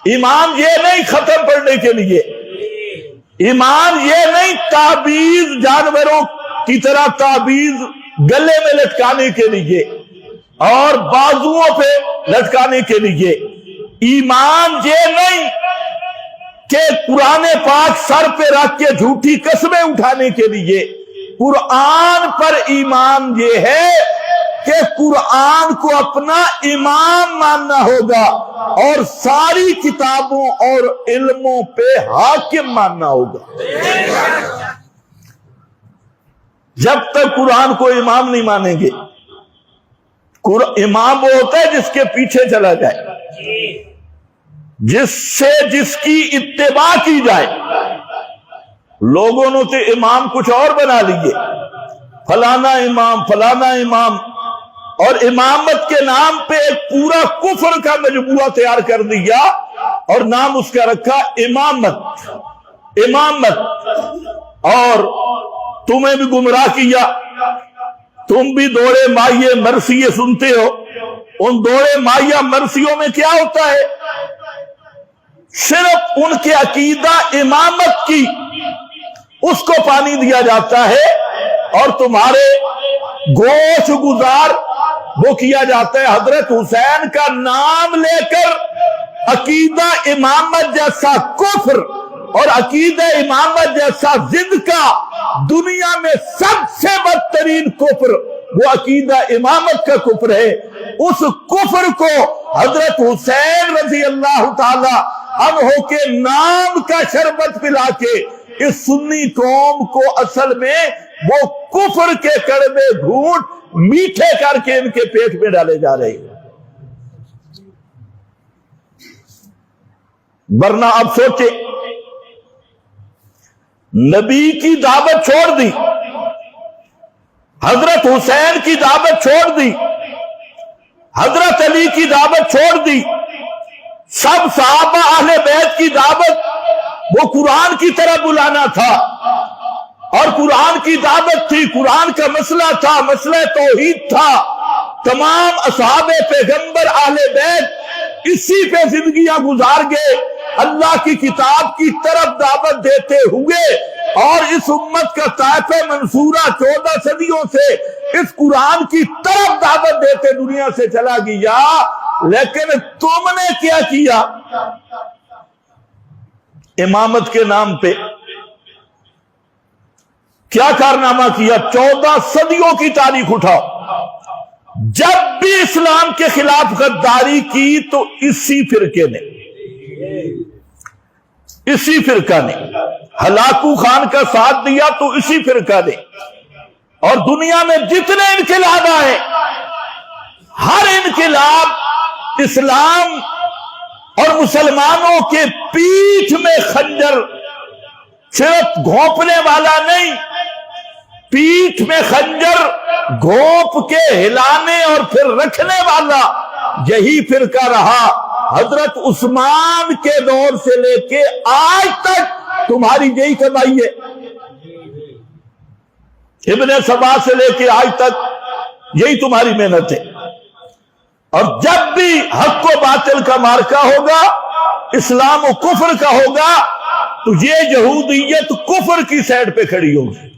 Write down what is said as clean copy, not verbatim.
ایمان یہ نہیں ختم پڑنے کے لیے، ایمان یہ نہیں تعبیز جانوروں کی طرح تعبیز گلے میں لٹکانے کے لیے اور بازوؤں پہ لٹکانے کے لیے، ایمان یہ نہیں کہ قرآن پاک سر پہ رکھ کے جھوٹی قسمیں اٹھانے کے لیے، قرآن پر ایمان یہ ہے کہ قرآن کو اپنا امام ماننا ہوگا اور ساری کتابوں اور علموں پہ حاکم ماننا ہوگا۔ جب تک قرآن کو امام نہیں مانیں گے، امام وہ ہوتا ہے جس کے پیچھے چلا جائے، جس کی اتباع کی جائے۔ لوگوں نے تو امام کچھ اور بنا لیے، فلانا امام فلانا امام، اور امامت کے نام پہ ایک پورا کفر کا مجموعہ تیار کر دیا اور نام اس کا رکھا امامت۔ امامت، اور تمہیں بھی گمراہ کیا۔ تم بھی دوڑے مائیے مرثیے سنتے ہو، ان دوڑے مائیہ مرثیوں میں کیا ہوتا ہے؟ صرف ان کے عقیدہ امامت کی اس کو پانی دیا جاتا ہے، اور تمہارے گوش گزار وہ کیا جاتا ہے حضرت حسین کا نام لے کر عقیدہ امامت جیسا کفر اور عقیدہ امامت جیسا ضد کا دنیا میں سب سے بدترین کفر وہ عقیدہ امامت کا کفر ہے۔ اس کفر کو حضرت حسین رضی اللہ تعالی عنہ کے نام کا شربت پلا کے اس سنی قوم کو اصل میں وہ کفر کے کڑوے گھونٹ میٹھے کر کے ان کے پیٹ میں ڈالے جا رہے ہیں۔ ورنہ اب سوچے، نبی کی دعوت چھوڑ دی، حضرت حسین کی دعوت چھوڑ دی، حضرت علی کی دعوت چھوڑ دی، سب صحابہ اہل بیت کی دعوت وہ قرآن کی طرح بلانا تھا، اور قرآن کی دعوت تھی، قرآن کا مسئلہ تھا، مسئلہ توحید تھا۔ تمام اصحاب پیغمبر اہل بیت اسی پہ زندگیاں گزار گئے، اللہ کی کتاب کی طرف دعوت دیتے ہوئے، اور اس امت کا طائفہ منصورہ 14 صدیوں سے اس قرآن کی طرف دعوت دیتے دنیا سے چلا گیا۔ لیکن تم نے کیا کیا؟ امامت کے نام پہ کیا کارنامہ کیا؟ 14 صدیوں کی تاریخ اٹھاؤ، جب بھی اسلام کے خلاف غداری کی تو اسی فرقے نے، اسی فرقہ نے ہلاکو خان کا ساتھ دیا تو اسی فرقہ نے، اور دنیا میں جتنے انقلاب آئے ہر انقلاب اسلام اور مسلمانوں کے پیٹھ میں خنجر صرف گھونپنے والا نہیں، پیٹھ میں خنجر گھونپ کے ہلانے اور پھر رکھنے والا یہی فرقہ رہا۔ حضرت عثمان کے دور سے لے کے آج تک تمہاری یہی کمائی ہے، ابن سبا سے لے کے آج تک یہی تمہاری محنت ہے۔ اور جب بھی حق و باطل کا مارکا ہوگا، اسلام و کفر کا ہوگا، تو یہ یہودیت کفر کی سائڈ پہ کھڑی ہوگی۔